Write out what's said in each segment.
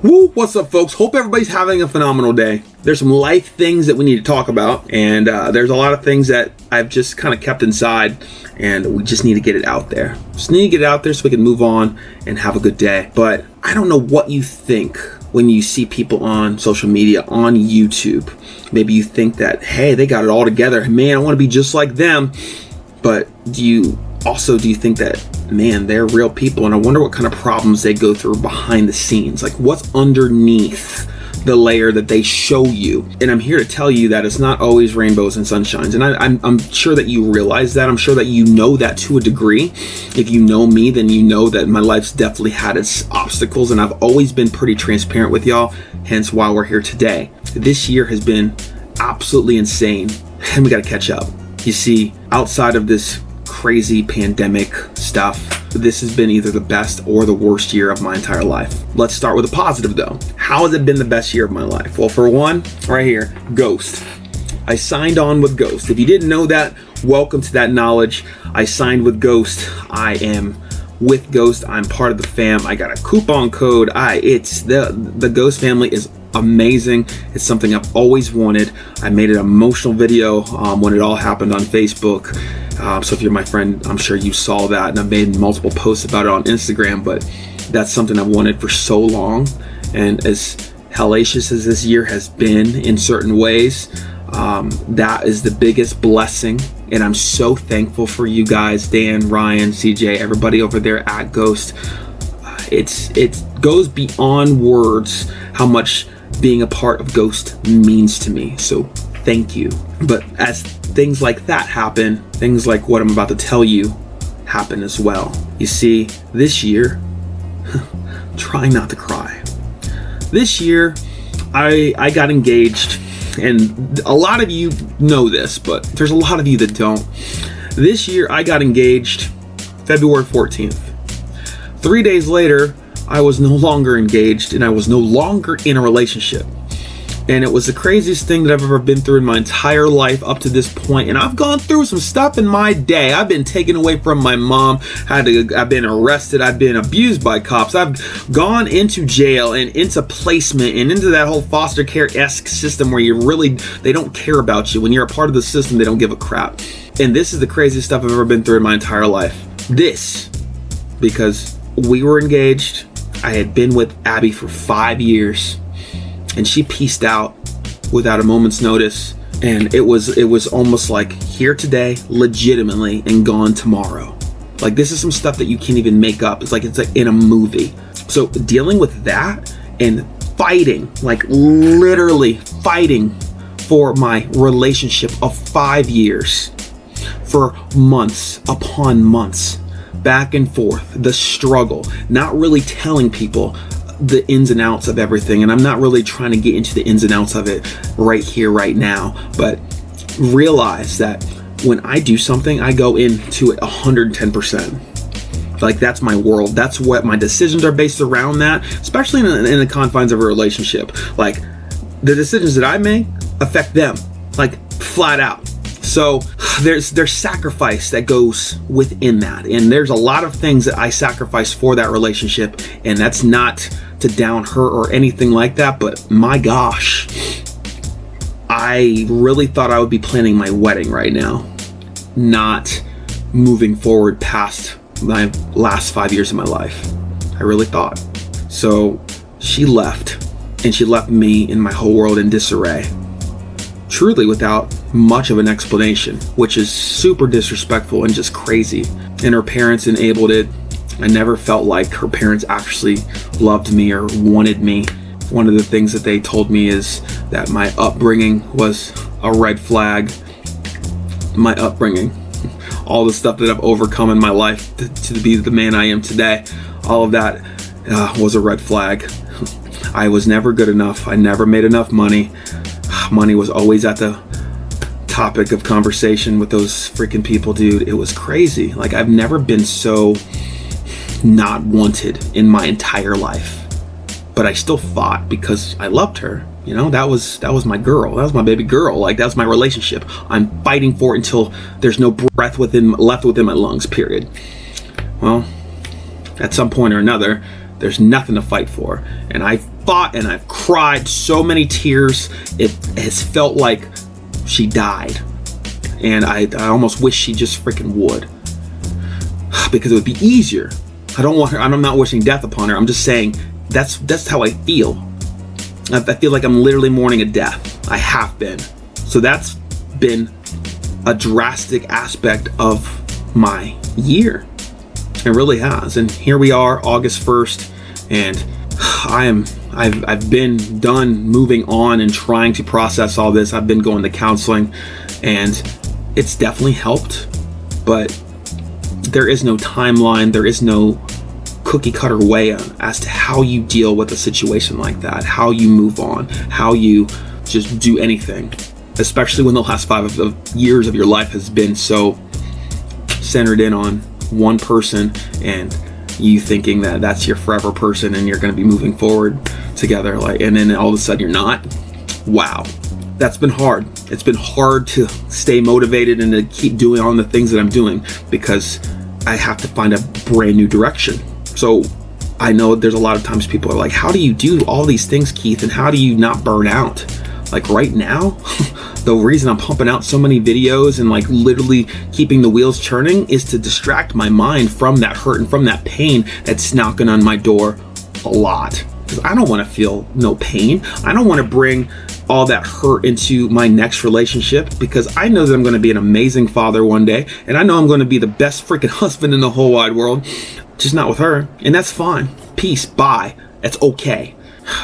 Woo, what's up, folks? Hope everybody's having a phenomenal day. There's some life things that we need to talk about, and there's a lot of things that I've just kind of kept inside, and we just need to get it out there. Just need to get it out there so we can move on and have a good day. But I don't know what you think when you see people on social media, on YouTube. Maybe you think that, hey, they got it all together. Man, I want to be just like them. But do you think that, man, they're real people, and I wonder what kind of problems they go through behind the scenes, like what's underneath the layer that they show you. And I'm here to tell you that it's not always rainbows and sunshines, and I'm sure that you realize that. I'm sure that you know that to a degree. If you know me, then you know that my life's definitely had its obstacles, and I've always been pretty transparent with y'all, hence why we're here today. This year has been absolutely insane, and we got to catch up. You see, outside of this crazy pandemic stuff, this has been either the best or the worst year of my entire life. Let's start with a positive though. How has it been the best year of my life? Well, for one, right here, Ghost. I signed on with Ghost. If you didn't know that, welcome to that knowledge. I signed with Ghost. I am with Ghost. I'm part of the fam. I got a coupon code. It's the Ghost family is amazing. It's something I've always wanted. I made an emotional video when it all happened on Facebook. So if you're my friend, I'm sure you saw that, and I've made multiple posts about it on Instagram, but that's something I've wanted for so long. And as hellacious as this year has been in certain ways, that is the biggest blessing. And I'm so thankful for you guys, Dan, Ryan, CJ, everybody over there at Ghost. It goes beyond words how much being a part of Ghost means to me. So thank you. But as things like that happen, things like what I'm about to tell you happen as well. You see, this year, try not to cry. This year, I got engaged, and a lot of you know this, but there's a lot of you that don't. This year, I got engaged February 14th. 3 days later, I was no longer engaged, and I was no longer in a relationship. And it was the craziest thing that I've ever been through in my entire life up to this point. And I've gone through some stuff in my day. I've been taken away from my mom. I've been arrested. I've been abused by cops. I've gone into jail and into placement and into that whole foster care-esque system where they don't care about you. When you're a part of the system, they don't give a crap. And this is the craziest stuff I've ever been through in my entire life. Because we were engaged. I had been with Abby for 5 years. And she pieced out without a moment's notice, and it was almost like here today, legitimately, and gone tomorrow. Like, this is some stuff that you can't even make up. It's like in a movie. So dealing with that and fighting, like literally fighting for my relationship of 5 years, for months upon months, back and forth, the struggle, not really telling people the ins and outs of everything, and I'm not really trying to get into the ins and outs of it right here, right now, but realize that when I do something, I go into it 110%. Like, that's my world. That's what my decisions are based around, that, especially in the confines of a relationship. Like, the decisions that I make affect them, like, flat out. So there's sacrifice that goes within that, and there's a lot of things that I sacrifice for that relationship, and that's not to down her or anything like that, but my gosh, I really thought I would be planning my wedding right now, not moving forward past my last 5 years of my life. I really thought. So she left, and she left me and my whole world in disarray, truly without much of an explanation, which is super disrespectful and just crazy. And her parents enabled it. I never felt like her parents actually loved me or wanted me. One of the things that they told me is that my upbringing was a red flag. My upbringing, all the stuff that I've overcome in my life to be the man I am today, all of that was a red flag. I was never good enough. I never made enough money. Money was always at the topic of conversation with those freaking people, dude. It was crazy. Like, I've never been so not wanted in my entire life, but I still fought because I loved her. You know, that was my girl. That was my baby girl. Like, that was my relationship. I'm fighting for it until there's no breath left within my lungs, period. Well, at some point or another, there's nothing to fight for, and I fought and I've cried so many tears. It has felt like she died. And I almost wish she just freaking would. Because it would be easier. I don't want her, I'm not wishing death upon her. I'm just saying that's how I feel. I feel like I'm literally mourning a death. I have been. So that's been a drastic aspect of my year. It really has. And here we are, August 1st, and I've been done moving on and trying to process all this. I've been going to counseling, and it's definitely helped, but there is no timeline. There is no cookie cutter way as to how you deal with a situation like that, how you move on, how you just do anything, especially when the last 5 years of your life has been so centered in on one person and you thinking that that's your forever person and you're going to be moving forward together, and then all of a sudden you're not. Wow, that's been hard. It's been hard to stay motivated and to keep doing all the things that I'm doing because I have to find a brand new direction. So I know there's a lot of times people are like, how do you do all these things, Keith, and how do you not burn out? Like right now, the reason I'm pumping out so many videos and like literally keeping the wheels churning is to distract my mind from that hurt and from that pain that's knocking on my door a lot. Because I don't want to feel no pain. I don't want to bring all that hurt into my next relationship, because I know that I'm going to be an amazing father one day, and I know I'm going to be the best freaking husband in the whole wide world, just not with her, and that's fine. Peace, bye. That's okay.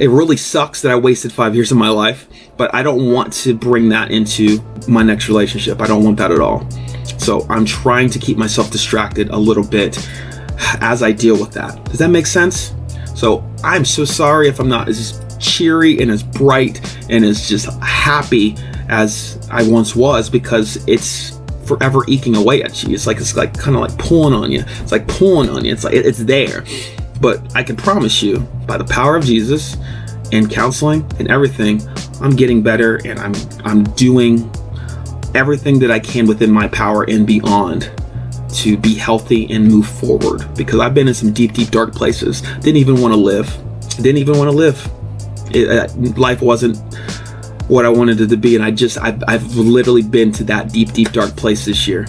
It really sucks that I wasted 5 years of my life, but I don't want to bring that into my next relationship. I don't want that at all. So I'm trying to keep myself distracted a little bit as I deal with that. Does that make sense? So I'm so sorry if I'm not as cheery and as bright and as just happy as I once was, because it's forever eking away at you. It's like kind of like pulling on you. It's like pulling on you. It's like it's there. But I can promise you, by the power of Jesus and counseling and everything, I'm getting better, and I'm doing everything that I can within my power and beyond to be healthy and move forward. Because I've been in some deep, deep, dark places. Didn't even want to live. Life wasn't what I wanted it to be, and I've literally been to that deep, deep, dark place this year,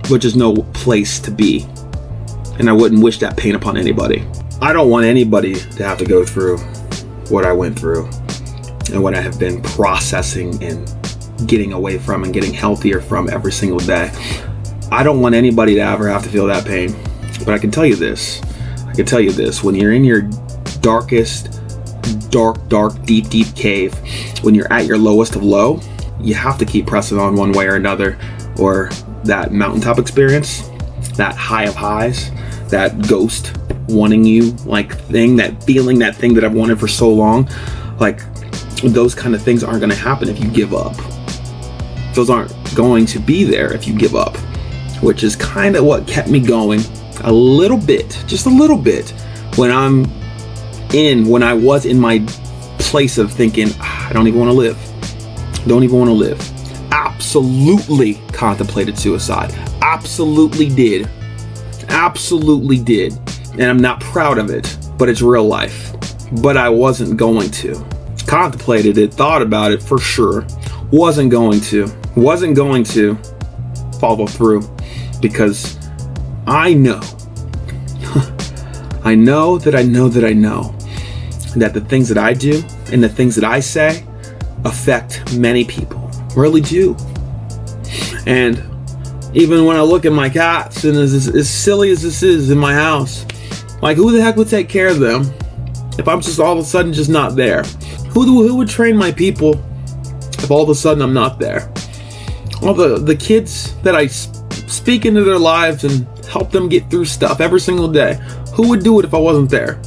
which is no place to be. And I wouldn't wish that pain upon anybody. I don't want anybody to have to go through what I went through and what I have been processing and getting away from and getting healthier from every single day. I don't want anybody to ever have to feel that pain. But I can tell you this. When you're in your darkest, dark, deep cave, when you're at your lowest of low, you have to keep pressing on one way or another, or that mountaintop experience, that high of highs, that ghost wanting you that feeling that I've wanted for so long, like those kind of things aren't going to happen if you give up. Those aren't going to be there if you give up, which is kind of what kept me going a little bit, just a little bit, when I was in my place of thinking, I don't even want to live. Absolutely contemplated suicide. Absolutely did. And I'm not proud of it, but it's real life. But I wasn't going to. Contemplated it, thought about it for sure. Wasn't going to follow through, because I know that the things that I do and the things that I say affect many people. Really do. And even when I look at my cats, and as silly as this is in my house, like, who the heck would take care of them if I'm just all of a sudden just not there? Who would train my people if all of a sudden I'm not there? All the kids that I speak into their lives and help them get through stuff every single day, who would do it if I wasn't there?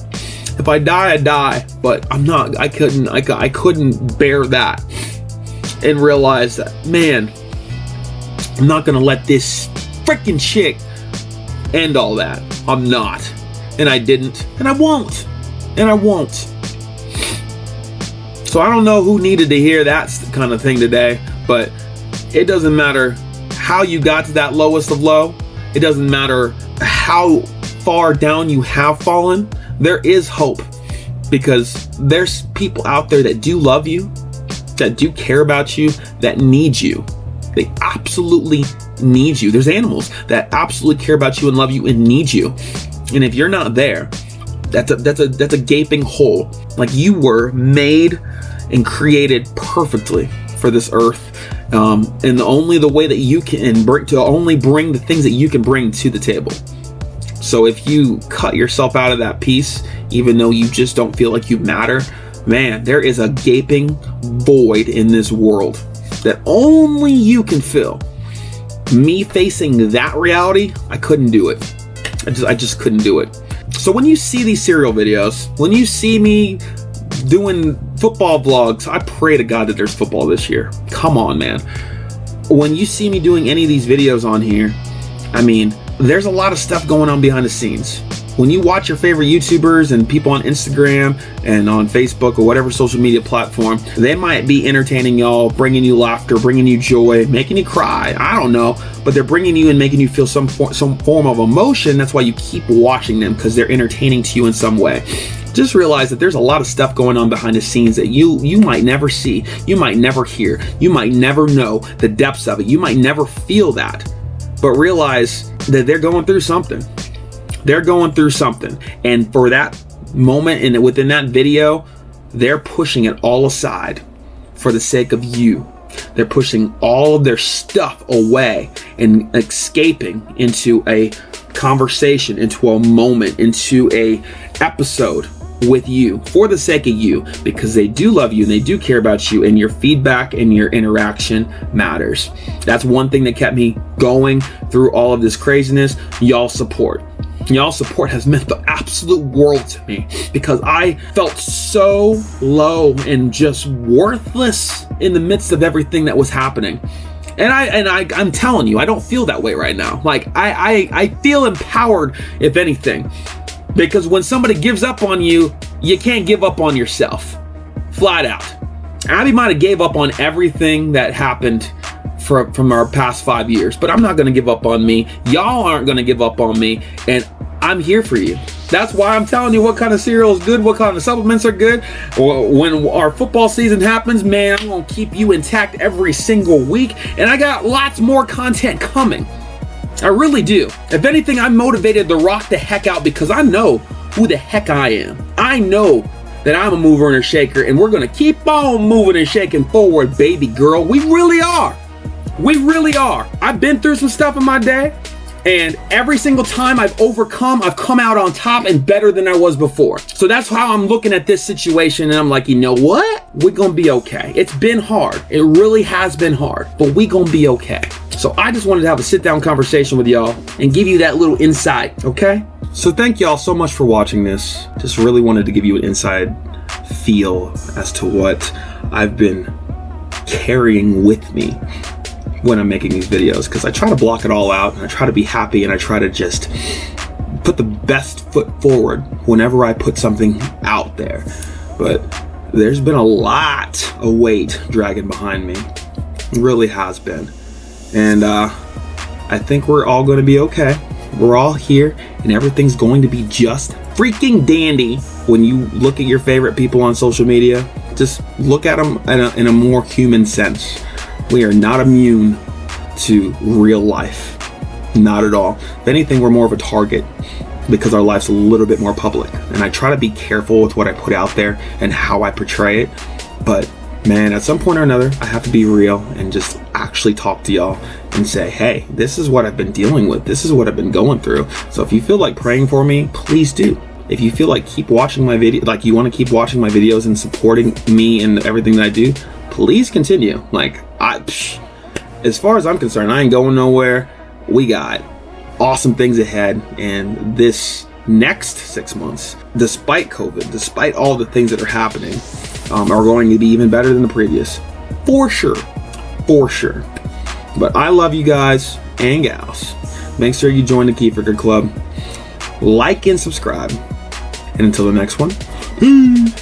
If I die, I die, but I'm not. I couldn't bear that and realize that, man, I'm not gonna let this freaking chick end all that. I'm not. And I didn't. And I won't. So I don't know who needed to hear that kind of thing today, but it doesn't matter how you got to that lowest of low. It doesn't matter how far down you have fallen. There is hope. because there's people out there that do love you, that do care about you, that need you. They absolutely need you. There's animals that absolutely care about you and love you and need you. And if you're not there, that's a gaping hole. Like, you were made and created perfectly for this earth. And only the way that you can bring the things that you can bring to the table. So if you cut yourself out of that piece, even though you just don't feel like you matter, man, there is a gaping void in this world that only you can fill. Me facing that reality, I couldn't do it. I just couldn't do it. So when you see these cereal videos, when you see me doing football vlogs, I pray to God that there's football this year. Come on, man. When you see me doing any of these videos on here, I mean, there's a lot of stuff going on behind the scenes. When you watch your favorite YouTubers and people on Instagram and on Facebook or whatever social media platform, they might be entertaining y'all, bringing you laughter, bringing you joy, making you cry. I don't know, but they're bringing you and making you feel some form of emotion. That's why you keep watching them, because they're entertaining to you in some way. Just realize that there's a lot of stuff going on behind the scenes that you might never see, you might never hear, you might never know the depths of it, you might never feel that. But realize that they're going through something. They're going through something. And for that moment and within that video, they're pushing it all aside for the sake of you. They're pushing all of their stuff away and escaping into a conversation, into a moment, into a episode with you for the sake of you, because they do love you and they do care about you, and your feedback and your interaction matters. That's one thing that kept me going through all of this craziness. Y'all support. Y'all support has meant the absolute world to me, because I felt so low and just worthless in the midst of everything that was happening. And I'm telling you, I don't feel that way right now. Like, I feel empowered, if anything, because when somebody gives up on you, you can't give up on yourself. Flat out. Abby might have gave up on everything that happened from our past 5 years, but I'm not going to give up on me. Y'all aren't going to give up on me, and I'm here for you. That's why I'm telling you what kind of cereal is good, what kind of supplements are good. When our football season happens, man, I'm going to keep you intact every single week, and I got lots more content coming. I really do. If anything, I'm motivated to rock the heck out, because I know who the heck I am. I know that I'm a mover and a shaker, and we're going to keep on moving and shaking forward, baby girl. We really are. We really are. I've been through some stuff in my day, and every single time I've overcome, I've come out on top and better than I was before. So that's how I'm looking at this situation, and I'm like, you know what? We're gonna be okay. It's been hard. It really has been hard, but we gonna be okay. So I just wanted to have a sit-down conversation with y'all and give you that little insight, okay? So thank y'all so much for watching this. Just really wanted to give you an inside feel as to what I've been carrying with me when I'm making these videos, because I try to block it all out, and I try to be happy, and I try to just put the best foot forward whenever I put something out there. But there's been a lot of weight dragging behind me. It really has been. And I think we're all going to be okay. We're all here, and everything's going to be just freaking dandy. When you look at your favorite people on social media, just look at them in a more human sense. We are not immune to real life. Not at all. If anything, we're more of a target, because our life's a little bit more public. And I try to be careful with what I put out there and how I portray it. But man, at some point or another, I have to be real and just actually talk to y'all and say, hey, this is what I've been dealing with. This is what I've been going through. So if you feel like praying for me, please do. If you feel like keep watching my video, like you want to keep watching my videos and supporting me and everything that I do, please continue. Like, as far as I'm concerned, I ain't going nowhere. We got awesome things ahead, and this next 6 months, despite COVID, despite all the things that are happening, are going to be even better than the previous. For sure. For sure. But I love you guys and gals. Make sure you join the Keefrica Club. Like and subscribe. And until the next one, peace.